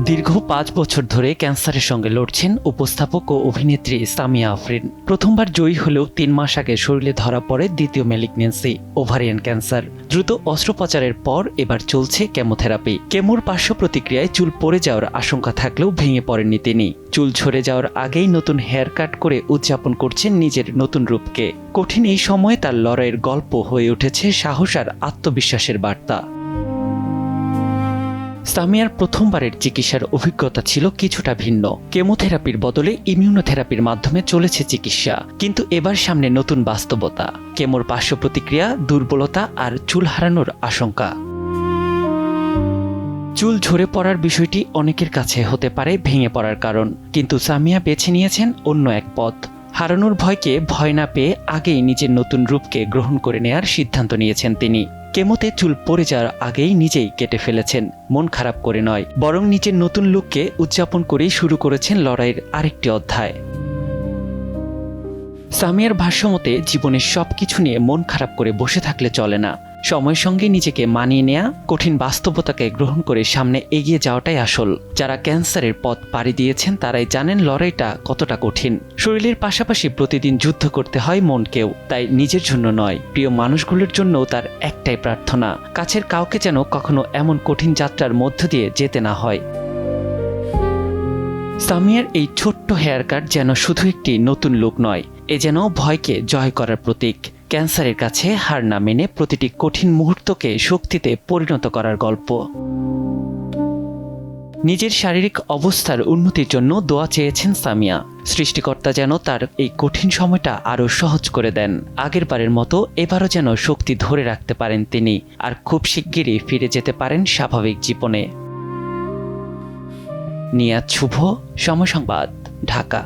দীর্ঘ ৫ বছর ধরে ক্যান্সারের সঙ্গে লড়ছেন উপস্থাপক ও অভিনেত্রী সামিয়া আফরিন। প্রথমবার জয়ী হলেও ৩ মাস আগে শরীরে ধরা পড়ে দ্বিতীয় ম্যালিগন্যান্সি, ওভারিয়ান ক্যান্সার। দ্রুত অস্ত্রোপচারের পর এবার চলছে কেমোথেরাপি। কেমোর পার্শ্ব প্রতিক্রিয়ায় চুল পড়ে যাওয়ার আশঙ্কা থাকলেও ভেঙে পড়েননি তিনি। চুল ঝরে যাওয়ার আগেই নতুন হেয়ার কাট করে উদযাপন করছেন নিজের নতুন রূপকে। কঠিন এই সময়ে তার লড়াইয়ের গল্প হয়ে উঠেছে সাহস আর আত্মবিশ্বাসের বার্তা। সামিয়ার প্রথমবারের চিকিৎসার অভিজ্ঞতা ছিল কিছুটা ভিন্ন। কেমোথেরাপির বদলে ইমিউনোথেরাপির মাধ্যমে চলেছে চিকিৎসা, কিন্তু এবার সামনে নতুন বাস্তবতা। কেমোর পার্শ্ব প্রতিক্রিয়া, দুর্বলতা আর চুল হারানোর আশঙ্কা। চুল ঝরে পড়ার বিষয়টি অনেকের কাছে হতে পারে ভেঙে পড়ার কারণ, কিন্তু সামিয়া বেছে নিয়েছেন অন্য এক পথ। হারানোর ভয়কে ভয় না পেয়ে আগেই নিজের নতুন রূপকে গ্রহণ করে নেয়ার সিদ্ধান্ত নিয়েছেন তিনি। কেমোতে চুল পড়ে যাওয়ার আগেই নিজেই কেটে ফেলেছেন, মন খারাপ করে নয়, বরং নিজের নতুন লুককে উদযাপন করেই শুরু করেছেন লড়াইয়ের আরেকটি অধ্যায়। সামিয়ার ভাষ্যমতে, জীবনের সবকিছু নিয়ে মন খারাপ করে বসে থাকলে চলে না। সময়ের সঙ্গে নিজেকে মানিয়ে নেয়া, কঠিন বাস্তবতাকে গ্রহণ করে সামনে এগিয়ে যাওয়াটাই আসল। যারা ক্যান্সারের পথ পাড়ি দিয়েছেন তারাই জানেন লড়াইটা কতটা কঠিন। শরীরের পাশাপাশি প্রতিদিন যুদ্ধ করতে হয় মনকেও। তাই নিজের জন্য নয়, প্রিয় মানুষগুলোর জন্যও তার একটাই প্রার্থনা, কাছের কাউকে যেন কখনো এমন কঠিন যাত্রার মধ্য দিয়ে যেতে না হয়। সামিয়ার এই ছোট্ট হেয়ার কাট যেন শুধু একটি নতুন লুক নয়, এ যেন ভয়কে জয় করার প্রতীক। ক্যান্সারের কাছে হার না মেনে প্রতিটি কঠিন মুহূর্তকে শক্তিতে পরিণত করার গল্প। নিজের শারীরিক অবস্থার উন্নতির জন্য দোয়া চেয়েছেন সামিয়া। সৃষ্টিকর্তা যেন তার এই কঠিন সময়টা আরও সহজ করে দেন। আগেরবারের মতো এবারও যেন শক্তি ধরে রাখতে পারেন তিনি, আর খুব শিগগিরই ফিরে যেতে পারেন স্বাভাবিক জীবনে। নিয়াত শুভ, সময় সংবাদ, ঢাকা।